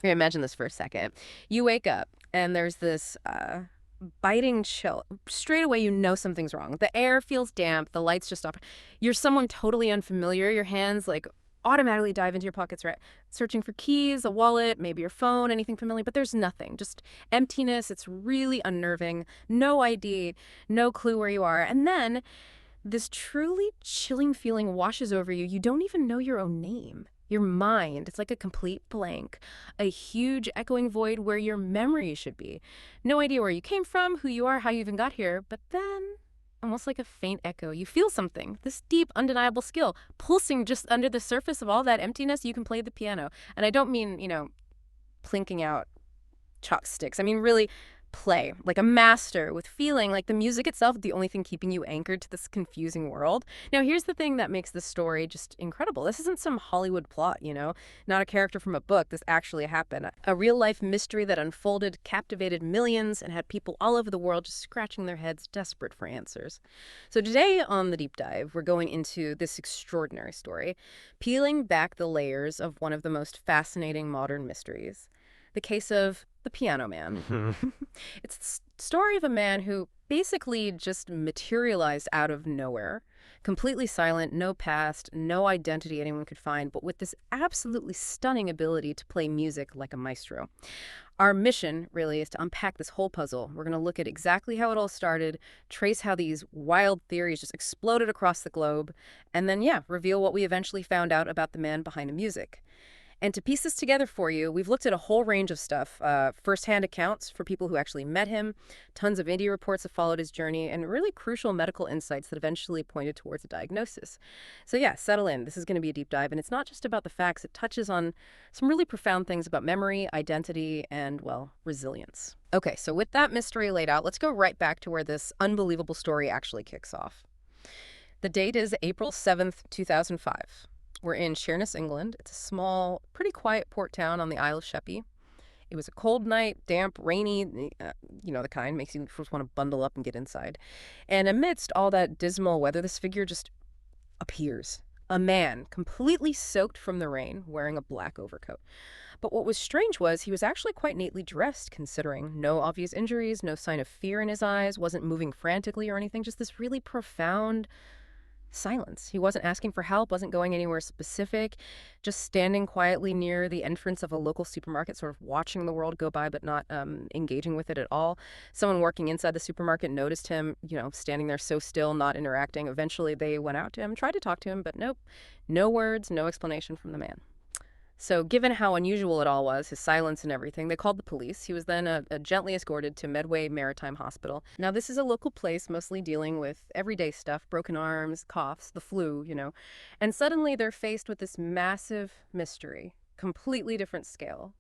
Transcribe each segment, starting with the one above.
Okay, imagine this for a second. You wake up and there's this biting chill. Straight away, you know something's wrong. The air feels damp, the lights just off. You're someone totally unfamiliar. Your hands like automatically dive into your pockets, right? Searching for keys, a wallet, maybe your phone, anything familiar, but there's nothing. Just emptiness. It's really unnerving. No ID, no clue where you are. And then this truly chilling feeling washes over you. You don't even know your own name. Your mind, it's like a complete blank, a huge echoing void where your memory should be. No idea where you came from, who you are, how you even got here, but then, almost like a faint echo, you feel something, this deep, undeniable skill, pulsing just under the surface of all that emptiness. You can play the piano. And I don't mean, plinking out chalk sticks. I mean, really play like a master with feeling, like the music itself, the only thing keeping you anchored to this confusing world. Now, here's the thing that makes this story just incredible. This isn't some Hollywood plot, not a character from a book. This actually happened. A real life mystery that unfolded, captivated millions, and had people all over the world just scratching their heads, desperate for answers. So today on The Deep Dive, we're going into this extraordinary story, peeling back the layers of one of the most fascinating modern mysteries. The case of the Piano Man. It's the story of a man who basically just materialized out of nowhere, completely silent, no past, no identity anyone could find, but with this absolutely stunning ability to play music like a maestro. Our mission, really, is to unpack this whole puzzle. We're going to look at exactly how it all started, trace how these wild theories just exploded across the globe, and then, reveal what we eventually found out about the man behind the music. And to piece this together for you, we've looked at a whole range of stuff. First-hand accounts for people who actually met him, tons of indie reports that followed his journey, and really crucial medical insights that eventually pointed towards a diagnosis. So settle in. This is going to be a deep dive, and it's not just about the facts. It touches on some really profound things about memory, identity, and, well, resilience. Okay, so with that mystery laid out, let's go right back to where this unbelievable story actually kicks off. The date is April 7th, 2005. We're in Sheerness, England. It's a small, pretty quiet port town on the Isle of Sheppey. It was a cold night, damp, rainy, the kind, makes you first want to bundle up and get inside. And amidst all that dismal weather, this figure just appears. A man, completely soaked from the rain, wearing a black overcoat. But what was strange was he was actually quite neatly dressed, considering no obvious injuries, no sign of fear in his eyes, wasn't moving frantically or anything, just this really profound silence. He wasn't asking for help, wasn't going anywhere specific, just standing quietly near the entrance of a local supermarket, sort of watching the world go by, but not engaging with it at all. Someone working inside the supermarket noticed him, standing there so still, not interacting. Eventually, they went out to him, tried to talk to him, but nope. No words, no explanation from the man. So given how unusual it all was, his silence and everything, they called the police. He was then gently escorted to Medway Maritime Hospital. Now, this is a local place mostly dealing with everyday stuff, broken arms, coughs, the flu, And suddenly they're faced with this massive mystery, completely different scale.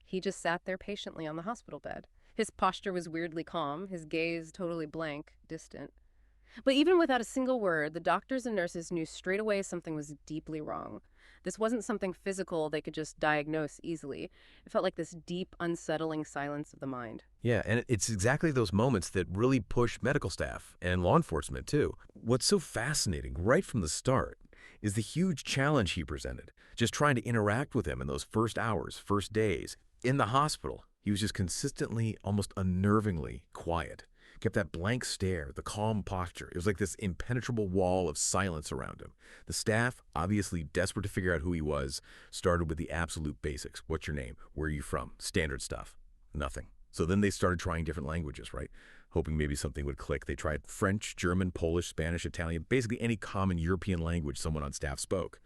He just sat there patiently on the hospital bed. His posture was weirdly calm, his gaze totally blank, distant. But even without a single word, the doctors and nurses knew straight away something was deeply wrong. This wasn't something physical they could just diagnose easily. It felt like this deep, unsettling silence of the mind. Yeah, and it's exactly those moments that really push medical staff and law enforcement, too. What's so fascinating right from the start is the huge challenge he presented, just trying to interact with him in those first hours, first days. In the hospital, he was just consistently, almost unnervingly quiet. Kept that blank stare, the calm posture. It was like this impenetrable wall of silence around him. The staff, obviously desperate to figure out who he was, started with the absolute basics. What's your name? Where are you from? Standard stuff. Nothing. So then they started trying different languages, right? Hoping maybe something would click. They tried French, German, Polish, Spanish, Italian, basically any common European language someone on staff spoke.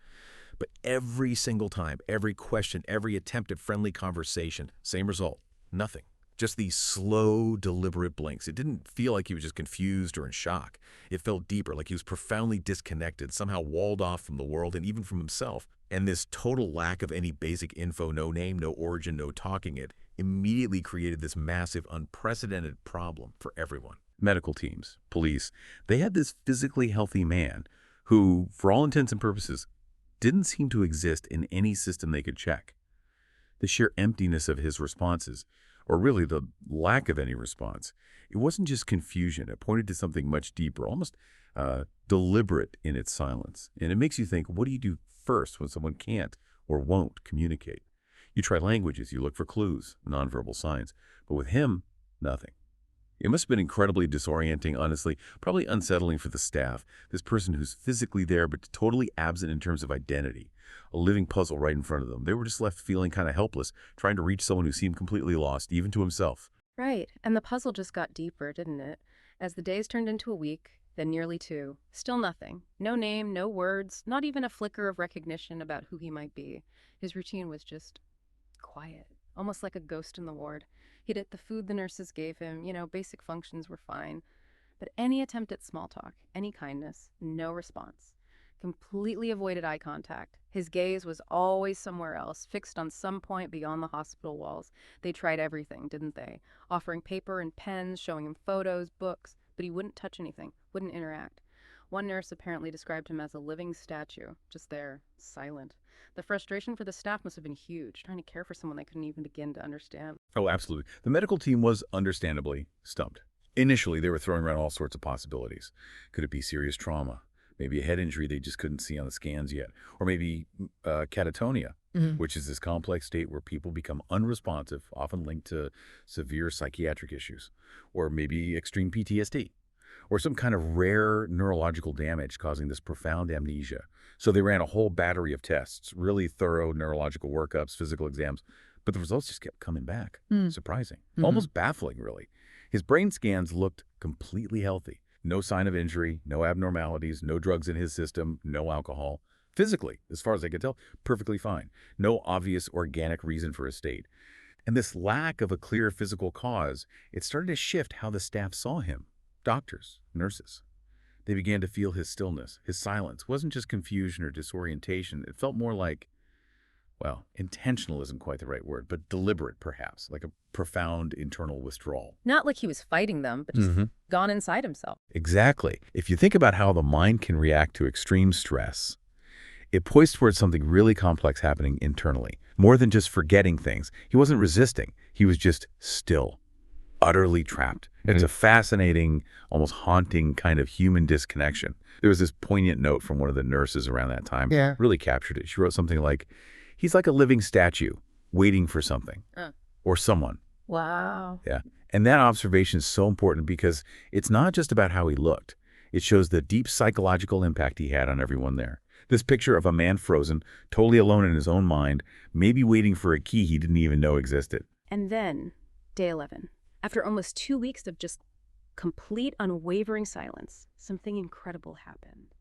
But every single time, every question, every attempt at friendly conversation, same result. Nothing. Just these slow, deliberate blinks. It didn't feel like he was just confused or in shock. It felt deeper, like he was profoundly disconnected, somehow walled off from the world and even from himself. And this total lack of any basic info, no name, no origin, no talking it, immediately created this massive, unprecedented problem for everyone. Medical teams, police, they had this physically healthy man who, for all intents and purposes, didn't seem to exist in any system they could check. The sheer emptiness of his responses, or really the lack of any response, it wasn't just confusion. It pointed to something much deeper, almost deliberate in its silence. And it makes you think, what do you do first when someone can't or won't communicate? You try languages, you look for clues, nonverbal signs. But with him, nothing. It must have been incredibly disorienting, honestly, probably unsettling for the staff. This person who's physically there but totally absent in terms of identity. A living puzzle right in front of them. They were just left feeling kind of helpless, trying to reach someone who seemed completely lost, even to himself. Right, and the puzzle just got deeper, didn't it? As the days turned into a week, then nearly two. Still nothing. No name, no words, not even a flicker of recognition about who he might be. His routine was just quiet, almost like a ghost in the ward. He'd ate the food the nurses gave him, basic functions were fine. But any attempt at small talk, any kindness, no response. Completely avoided eye contact. His gaze was always somewhere else, fixed on some point beyond the hospital walls. They tried everything, didn't they? Offering paper and pens, showing him photos, books, but he wouldn't touch anything, wouldn't interact. One nurse apparently described him as a living statue, just there, silent. The frustration for the staff must have been huge, trying to care for someone they couldn't even begin to understand. Oh, absolutely. The medical team was understandably stumped. Initially, they were throwing around all sorts of possibilities. Could it be serious trauma? Maybe a head injury they just couldn't see on the scans yet. Or maybe catatonia, which is this complex state where people become unresponsive, often linked to severe psychiatric issues. Or maybe extreme PTSD. Or some kind of rare neurological damage causing this profound amnesia. So they ran a whole battery of tests, really thorough neurological workups, physical exams, but the results just kept coming back. Surprising. Almost baffling, really. His brain scans looked completely healthy. No sign of injury, no abnormalities, no drugs in his system, no alcohol. Physically, as far as I could tell, perfectly fine. No obvious organic reason for his state. And this lack of a clear physical cause, it started to shift how the staff saw him. Doctors, nurses. They began to feel his stillness, his silence. It wasn't just confusion or disorientation. It felt more like, well, intentional isn't quite the right word, but deliberate perhaps, like a profound internal withdrawal. Not like he was fighting them, but just gone inside himself. Exactly. If you think about how the mind can react to extreme stress, it points towards something really complex happening internally. More than just forgetting things. He wasn't resisting. He was just still, utterly trapped. It's a fascinating, almost haunting kind of human disconnection. There was this poignant note from one of the nurses around that time. Yeah. Really captured it. She wrote something like, he's like a living statue, waiting for something. Or someone. Wow. Yeah. And that observation is so important because it's not just about how he looked. It shows the deep psychological impact he had on everyone there. This picture of a man frozen, totally alone in his own mind, maybe waiting for a key he didn't even know existed. And then, day 11. After almost 2 weeks of just complete, unwavering silence, something incredible happened.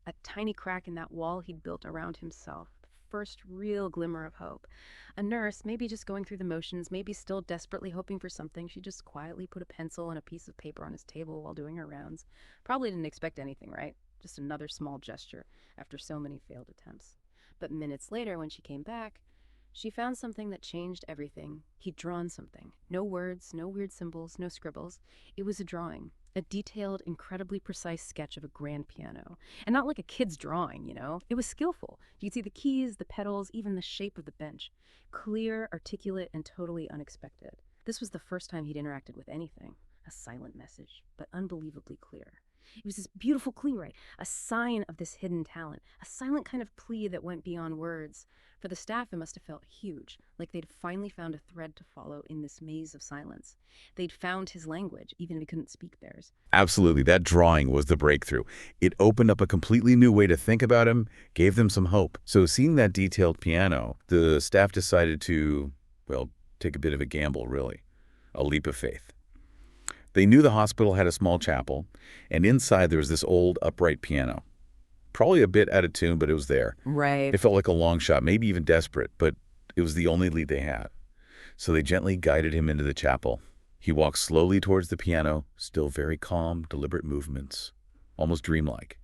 A tiny crack in that wall he'd built around himself. First real glimmer of hope. A nurse, maybe just going through the motions, maybe still desperately hoping for something, she just quietly put a pencil and a piece of paper on his table while doing her rounds. Probably didn't expect anything, right? Just another small gesture after so many failed attempts. But minutes later, when she came back, she found something that changed everything. He'd drawn something. No words, no weird symbols, no scribbles. It was a drawing. A detailed, incredibly precise sketch of a grand piano. And not like a kid's drawing, It was skillful. You could see the keys, the pedals, even the shape of the bench. Clear, articulate, and totally unexpected. This was the first time he'd interacted with anything. A silent message, but unbelievably clear. It was this beautiful plea, right? A sign of this hidden talent. A silent kind of plea that went beyond words. For the staff, it must have felt huge, like they'd finally found a thread to follow in this maze of silence. They'd found his language, even if he couldn't speak theirs. Absolutely. That drawing was the breakthrough. It opened up a completely new way to think about him, gave them some hope. So seeing that detailed piano, the staff decided to, well, take a bit of a gamble, really. A leap of faith. They knew the hospital had a small chapel, and inside there was this old upright piano. Probably a bit out of tune, but it was there. Right. It felt like a long shot, maybe even desperate, but it was the only lead they had. So they gently guided him into the chapel. He walked slowly towards the piano, still very calm, deliberate movements, almost dreamlike.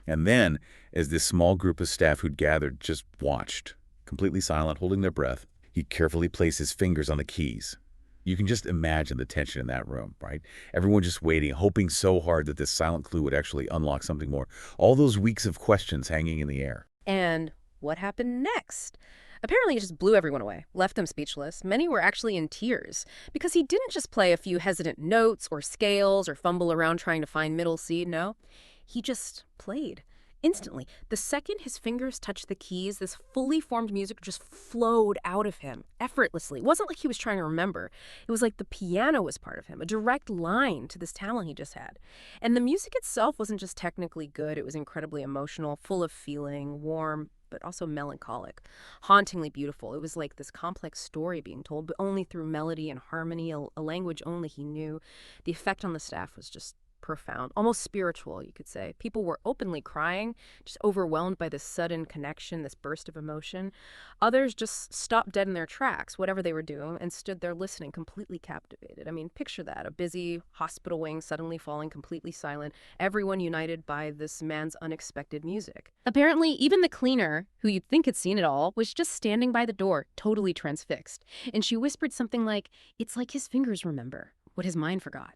And then, as this small group of staff who'd gathered just watched, completely silent, holding their breath, he carefully placed his fingers on the keys. You can just imagine the tension in that room, right? Everyone just waiting, hoping so hard that this silent clue would actually unlock something more. All those weeks of questions hanging in the air. And what happened next? Apparently, it just blew everyone away, left them speechless. Many were actually in tears, because he didn't just play a few hesitant notes or scales or fumble around trying to find middle C, no. He just played. Instantly, the second his fingers touched the keys, this fully formed music just flowed out of him effortlessly. It wasn't like he was trying to remember. It was like the piano was part of him, a direct line to this talent he just had. And the music itself wasn't just technically good, it was incredibly emotional, full of feeling, warm, but also melancholic, hauntingly beautiful. It was like this complex story being told, but only through melody and harmony, a language only he knew. The effect on the staff was just profound, almost spiritual, you could say. People were openly crying, just overwhelmed by this sudden connection, this burst of emotion. Others just stopped dead in their tracks, whatever they were doing, and stood there listening, completely captivated. I mean, picture that, a busy hospital wing suddenly falling completely silent, everyone united by this man's unexpected music. Apparently, even the cleaner, who you'd think had seen it all, was just standing by the door, totally transfixed. And she whispered something like, "It's like his fingers remember what his mind forgot."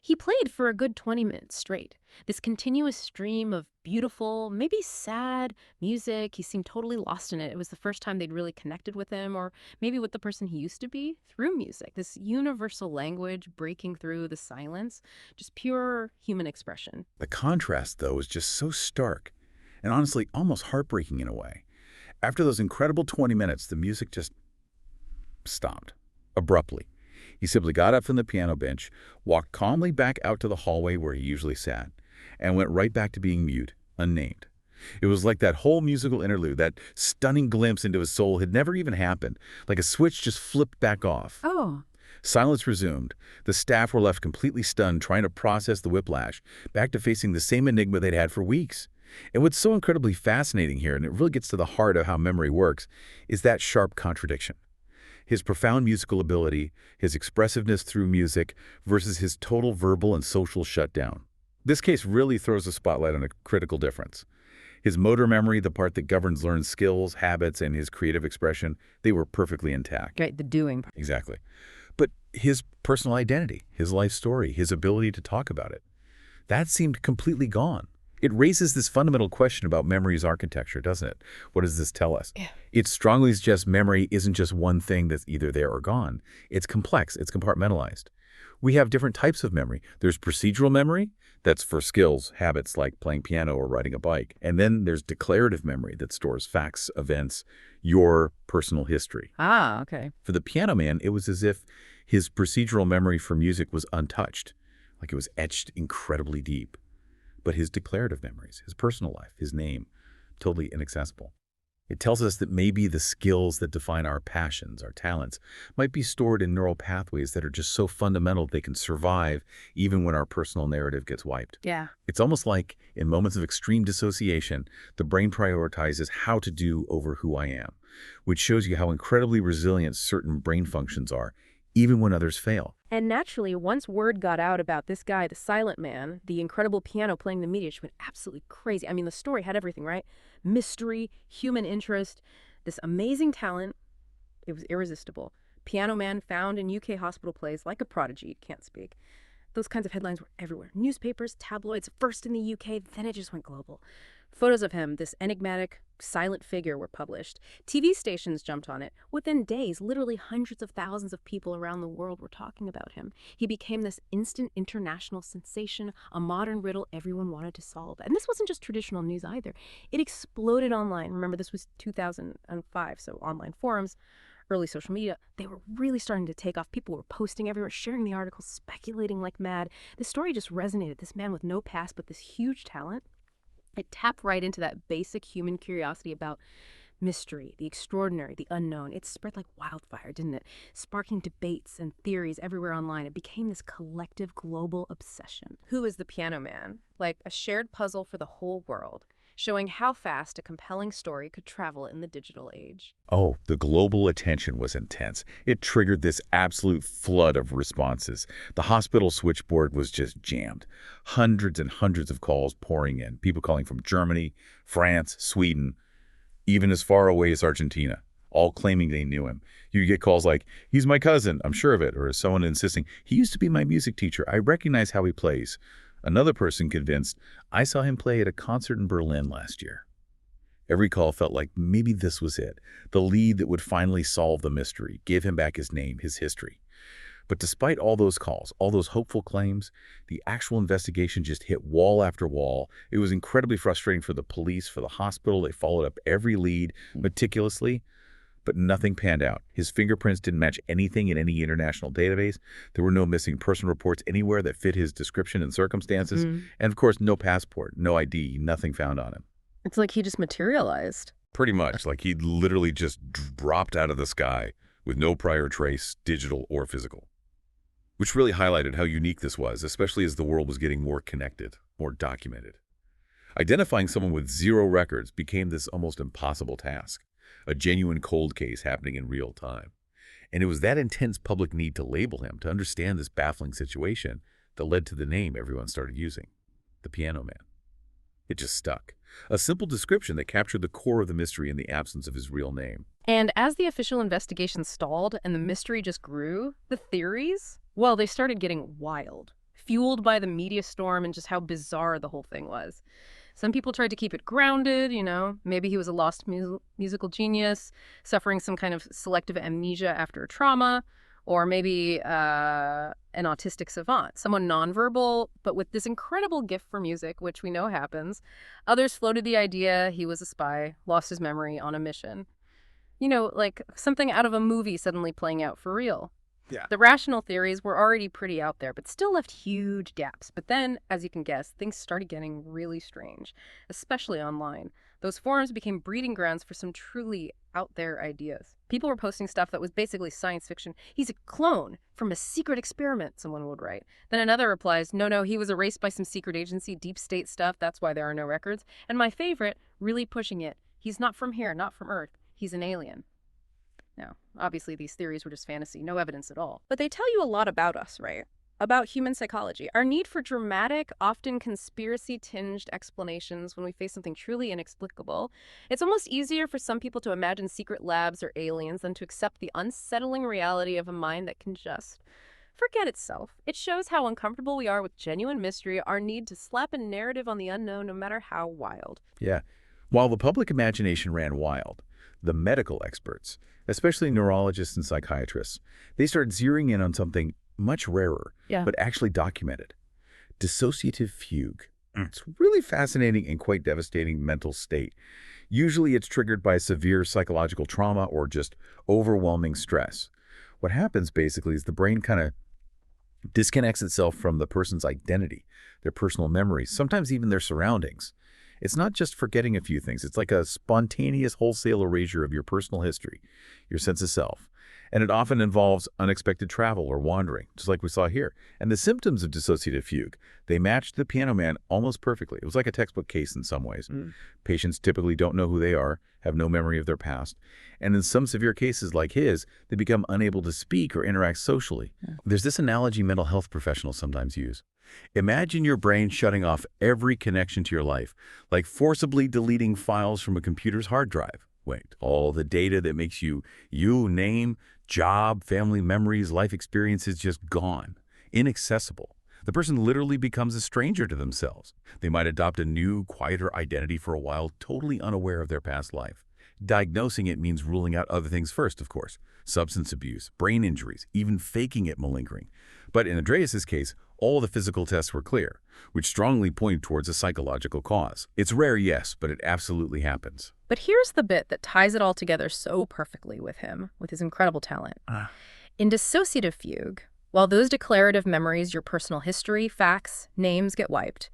He played for a good 20 minutes straight. This continuous stream of beautiful, maybe sad music. He seemed totally lost in it. It was the first time they'd really connected with him, or maybe with the person he used to be, through music. This universal language breaking through the silence, just pure human expression. The contrast, though, is just so stark and honestly almost heartbreaking in a way. After those incredible 20 minutes, the music just stopped abruptly. He simply got up from the piano bench, walked calmly back out to the hallway where he usually sat, and went right back to being mute, unnamed. It was like that whole musical interlude, that stunning glimpse into his soul had never even happened, like a switch just flipped back off. Oh, Silence resumed. The staff were left completely stunned, trying to process the whiplash, back to facing the same enigma they'd had for weeks. And what's so incredibly fascinating here, and it really gets to the heart of how memory works, is that sharp contradiction. His profound musical ability, his expressiveness through music, versus his total verbal and social shutdown. This case really throws a spotlight on a critical difference. His motor memory, the part that governs learned skills, habits, and his creative expression, they were perfectly intact. right, the doing part. Exactly. But his personal identity, his life story, his ability to talk about it, that seemed completely gone. It raises this fundamental question about memory's architecture, doesn't it? What does this tell us? Yeah. It strongly suggests memory isn't just one thing that's either there or gone. It's complex. It's compartmentalized. We have different types of memory. There's procedural memory. That's for skills, habits like playing piano or riding a bike. And then there's declarative memory that stores facts, events, your personal history. Ah, okay. For the piano man, it was as if his procedural memory for music was untouched, like it was etched incredibly deep. But his declarative memories, his personal life, his name, totally inaccessible. It tells us that maybe the skills that define our passions, our talents, might be stored in neural pathways that are just so fundamental they can survive even when our personal narrative gets wiped. Yeah. It's almost like in moments of extreme dissociation, the brain prioritizes how to do over who I am, which shows you how incredibly resilient certain brain functions are, even when others fail. And naturally, once word got out about this guy, the silent man, the incredible piano playing the media, she went absolutely crazy. I mean, the story had everything, right? Mystery, human interest, this amazing talent. It was irresistible. Piano man found in UK hospital plays like a prodigy, can't speak. Those kinds of headlines were everywhere. Newspapers, tabloids, first in the UK, then it just went global. Photos of him, this enigmatic, silent figure, were published. TV stations jumped on it. Within days, literally hundreds of thousands of people around the world were talking about him. He became this instant international sensation, a modern riddle everyone wanted to solve. And this wasn't just traditional news either. It exploded online. Remember, this was 2005, so online forums, early social media, they were really starting to take off. People were posting everywhere, sharing the articles, speculating like mad. The story just resonated. This man with no past, but this huge talent. It tapped right into that basic human curiosity about mystery, the extraordinary, the unknown. It spread like wildfire, didn't it? Sparking debates and theories everywhere online. It became this collective global obsession. Who is the piano man? Like a shared puzzle for the whole world, showing how fast a compelling story could travel in the digital age. Oh, the global attention was intense. It triggered this absolute flood of responses. The hospital switchboard was just jammed. Hundreds and hundreds of calls pouring in. People calling from Germany, France, Sweden, even as far away as Argentina, all claiming they knew him. You get calls like, "He's my cousin, I'm sure of it," or someone insisting, "He used to be my music teacher. I recognize how he plays." Another person convinced, "I saw him play at a concert in Berlin last year." Every call felt like maybe this was it, the lead that would finally solve the mystery, give him back his name, his history. But despite all those calls, all those hopeful claims, the actual investigation just hit wall after wall. It was incredibly frustrating for the police, for the hospital. They followed up every lead meticulously, but nothing panned out. His fingerprints didn't match anything in any international database. There were no missing person reports anywhere that fit his description and circumstances. And of course, no passport, no ID, nothing found on him. It's like he just materialized. Pretty much, like he'd literally just dropped out of the sky with no prior trace, digital or physical. Which really highlighted how unique this was, especially as the world was getting more connected, more documented. Identifying someone with zero records became this almost impossible task, a genuine cold case happening in real time. And it was that intense public need to label him, to understand this baffling situation, that led to the name everyone started using, the Piano Man. It just stuck. A simple description that captured the core of the mystery in the absence of his real name. And as the official investigation stalled and the mystery just grew, the theories, well, they started getting wild, fueled by the media storm and just how bizarre the whole thing was. Some people tried to keep it grounded, maybe he was a lost musical genius, suffering some kind of selective amnesia after a trauma, or maybe an autistic savant, someone nonverbal, but with this incredible gift for music, which we know happens. Others floated the idea he was a spy, lost his memory on a mission. Like something out of a movie suddenly playing out for real. Yeah. The rational theories were already pretty out there, but still left huge gaps. But then, as you can guess, things started getting really strange, especially online. Those forums became breeding grounds for some truly out there ideas. People were posting stuff that was basically science fiction. He's a clone from a secret experiment, someone would write. Then another replies, no, he was erased by some secret agency, deep state stuff, that's why there are no records. And my favorite, really pushing it, he's not from here, not from Earth, he's an alien. Now, obviously these theories were just fantasy, no evidence at all. But they tell you a lot about us, right? About human psychology, our need for dramatic, often conspiracy-tinged explanations when we face something truly inexplicable. It's almost easier for some people to imagine secret labs or aliens than to accept the unsettling reality of a mind that can just forget itself. It shows how uncomfortable we are with genuine mystery, our need to slap a narrative on the unknown no matter how wild. Yeah. While the public imagination ran wild, the medical experts, especially neurologists and psychiatrists, they started zeroing in on something much rarer, but actually documented. Dissociative fugue. It's really fascinating and quite devastating mental state. Usually it's triggered by severe psychological trauma or just overwhelming stress. What happens basically is the brain kind of disconnects itself from the person's identity, their personal memories, sometimes even their surroundings. It's not just forgetting a few things. It's like a spontaneous wholesale erasure of your personal history, your sense of self. And it often involves unexpected travel or wandering, just like we saw here. And the symptoms of dissociative fugue, they matched the Piano Man almost perfectly. It was like a textbook case in some ways. Patients typically don't know who they are, have no memory of their past. And in some severe cases like his, they become unable to speak or interact socially. There's this analogy mental health professionals sometimes use. Imagine your brain shutting off every connection to your life, like forcibly deleting files from a computer's hard drive. Wait, all the data that makes you, name, job, family memories, life experiences just gone, inaccessible. The person literally becomes a stranger to themselves. They might adopt a new, quieter identity for a while, totally unaware of their past life. Diagnosing it means ruling out other things first, of course. Substance abuse, brain injuries, even faking it malingering. But in Andreas's case, all the physical tests were clear, which strongly point towards a psychological cause. It's rare, yes, but it absolutely happens. But here's the bit that ties it all together so perfectly with him, with his incredible talent. In dissociative fugue, while those declarative memories, your personal history, facts, names get wiped,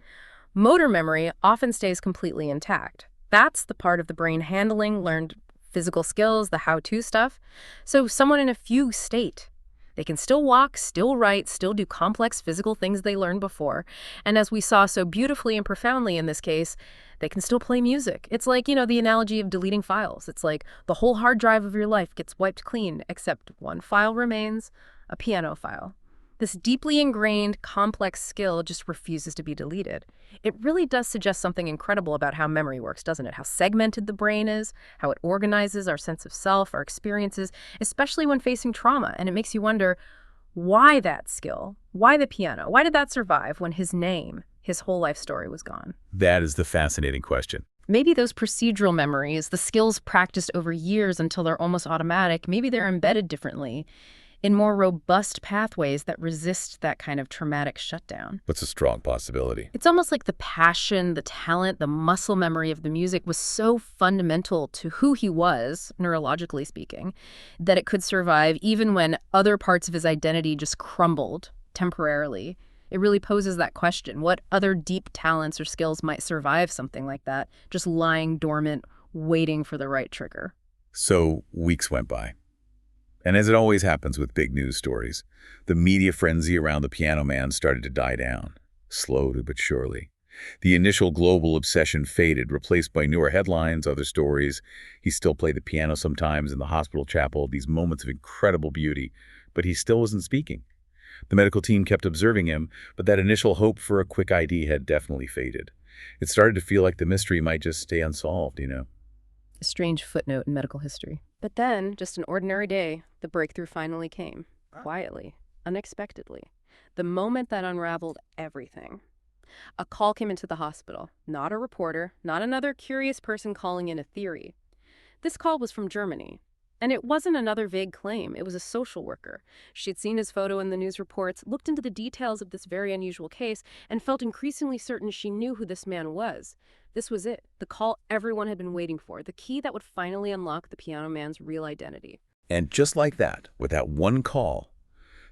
motor memory often stays completely intact. That's the part of the brain handling learned physical skills, the how-to stuff. So someone in a fugue state, they can still walk, still write, still do complex physical things they learned before. And as we saw so beautifully and profoundly in this case, they can still play music. It's like, the analogy of deleting files. It's like the whole hard drive of your life gets wiped clean, except one file remains, a piano file. This deeply ingrained, complex skill just refuses to be deleted. It really does suggest something incredible about how memory works, doesn't it? How segmented the brain is, how it organizes our sense of self, our experiences, especially when facing trauma. And it makes you wonder, why that skill? Why the piano? Why did that survive when his name, his whole life story was gone? That is the fascinating question. Maybe those procedural memories, the skills practiced over years until they're almost automatic, maybe they're embedded differently in more robust pathways that resist that kind of traumatic shutdown. What's a strong possibility? It's almost like the passion, the talent, the muscle memory of the music was so fundamental to who he was, neurologically speaking, that it could survive even when other parts of his identity just crumbled temporarily. It really poses that question. What other deep talents or skills might survive something like that, just lying dormant, waiting for the right trigger? So weeks went by. And as it always happens with big news stories, the media frenzy around the Piano Man started to die down, slowly but surely. The initial global obsession faded, replaced by newer headlines, other stories. He still played the piano sometimes in the hospital chapel, these moments of incredible beauty, but he still wasn't speaking. The medical team kept observing him, but that initial hope for a quick ID had definitely faded. It started to feel like the mystery might just stay unsolved. A strange footnote in medical history. But then, just an ordinary day, the breakthrough finally came. Quietly, unexpectedly. The moment that unraveled everything. A call came into the hospital. Not a reporter, not another curious person calling in a theory. This call was from Germany. And it wasn't another vague claim. It was a social worker. She'd seen his photo in the news reports, looked into the details of this very unusual case, and felt increasingly certain she knew who this man was. This was it, the call everyone had been waiting for, the key that would finally unlock the Piano Man's real identity. And just like that, with that one call,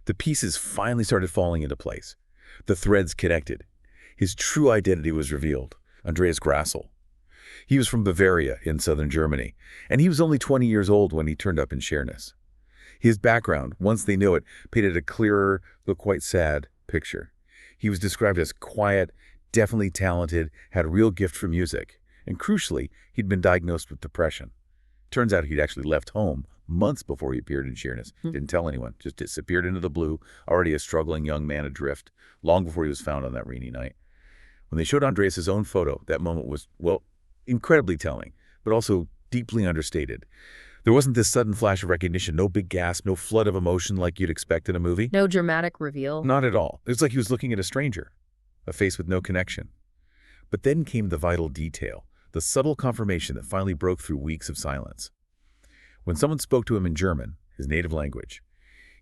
the pieces finally started falling into place. The threads connected. His true identity was revealed. Andreas Grassl. He was from Bavaria in southern Germany, and he was only 20 years old when he turned up in Sheerness. His background, once they knew it, painted a clearer, though quite sad, picture. He was described as quiet, definitely talented, had a real gift for music, and crucially, he'd been diagnosed with depression. Turns out he'd actually left home months before he appeared in Sheerness. Didn't tell anyone, just disappeared into the blue, already a struggling young man adrift, long before he was found on that rainy night. When they showed Andreas his own photo, that moment was, well, incredibly telling, but also deeply understated. There wasn't this sudden flash of recognition, no big gasp, no flood of emotion like you'd expect in a movie. No dramatic reveal. Not at all. It was like he was looking at a stranger, a face with no connection. But then came the vital detail, the subtle confirmation that finally broke through weeks of silence. When someone spoke to him in German, his native language,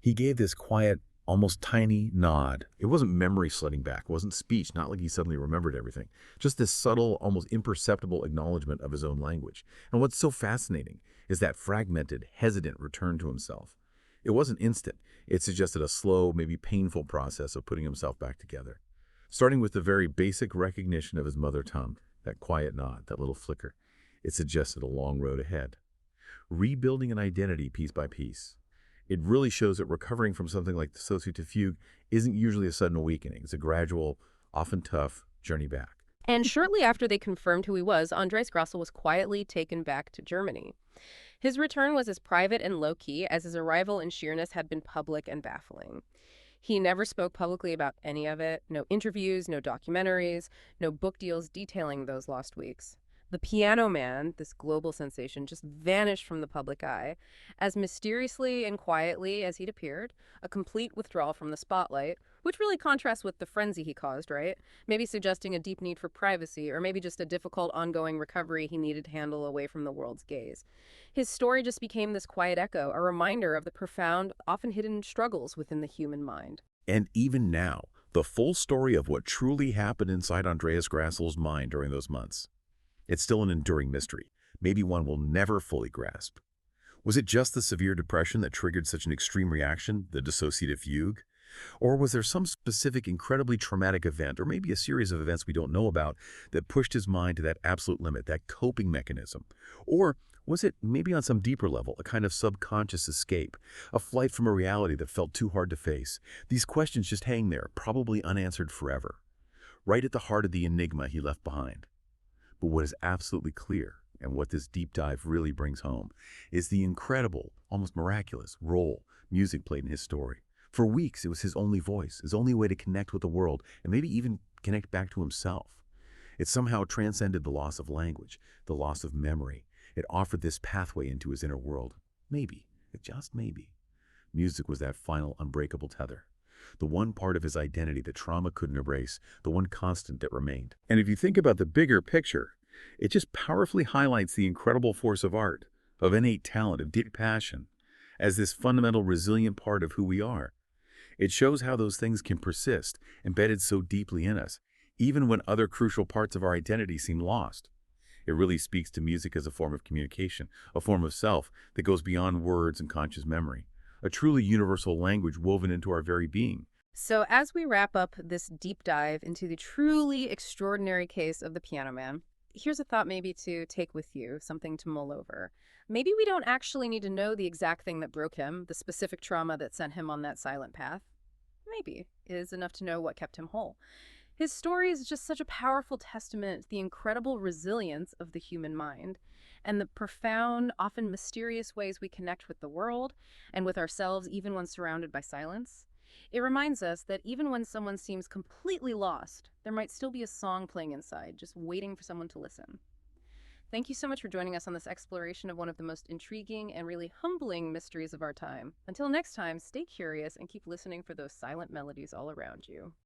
he gave this quiet, almost tiny nod. It wasn't memory sledding back, it wasn't speech, not like he suddenly remembered everything. Just this subtle, almost imperceptible acknowledgement of his own language. And what's so fascinating is that fragmented, hesitant return to himself. It wasn't instant. It suggested a slow, maybe painful process of putting himself back together. Starting with the very basic recognition of his mother tongue, that quiet nod, that little flicker. It suggested a long road ahead. Rebuilding an identity piece by piece. It really shows that recovering from something like dissociative fugue isn't usually a sudden awakening. It's a gradual, often tough, journey back. And shortly after they confirmed who he was, Andreas Grassl was quietly taken back to Germany. His return was as private and low-key as his arrival in Sheerness had been public and baffling. He never spoke publicly about any of it. No interviews, no documentaries, no book deals detailing those lost weeks. The Piano Man, this global sensation, just vanished from the public eye. As mysteriously and quietly as he'd appeared, a complete withdrawal from the spotlight, which really contrasts with the frenzy he caused, right? Maybe suggesting a deep need for privacy, or maybe just a difficult ongoing recovery he needed to handle away from the world's gaze. His story just became this quiet echo, a reminder of the profound, often hidden struggles within the human mind. And even now, the full story of what truly happened inside Andreas Grassl's mind during those months. It's still an enduring mystery, maybe one we'll never fully grasp. Was it just the severe depression that triggered such an extreme reaction, the dissociative fugue? Or was there some specific incredibly traumatic event, or maybe a series of events we don't know about, that pushed his mind to that absolute limit, that coping mechanism? Or was it, maybe on some deeper level, a kind of subconscious escape, a flight from a reality that felt too hard to face? These questions just hang there, probably unanswered forever, right at the heart of the enigma he left behind. But what is absolutely clear, and what this deep dive really brings home, is the incredible, almost miraculous role music played in his story. For weeks, it was his only voice, his only way to connect with the world, and maybe even connect back to himself. It somehow transcended the loss of language, the loss of memory. It offered this pathway into his inner world. Maybe, just maybe, music was that final unbreakable tether. The one part of his identity that trauma couldn't erase, the one constant that remained. And if you think about the bigger picture, it just powerfully highlights the incredible force of art, of innate talent, of deep passion. as this fundamental resilient part of who we are. It shows how those things can persist, embedded so deeply in us, even when other crucial parts of our identity seem lost. It really speaks to music as a form of communication, a form of self that goes beyond words and conscious memory, a truly universal language woven into our very being. So, as we wrap up this deep dive into the truly extraordinary case of the Piano Man, here's a thought maybe to take with you, something to mull over. Maybe we don't actually need to know the exact thing that broke him, the specific trauma that sent him on that silent path. Maybe it is enough to know what kept him whole. His story is just such a powerful testament to the incredible resilience of the human mind and the profound, often mysterious ways we connect with the world and with ourselves, even when surrounded by silence. It reminds us that even when someone seems completely lost, there might still be a song playing inside, just waiting for someone to listen. Thank you so much for joining us on this exploration of one of the most intriguing and really humbling mysteries of our time. Until next time, stay curious and keep listening for those silent melodies all around you.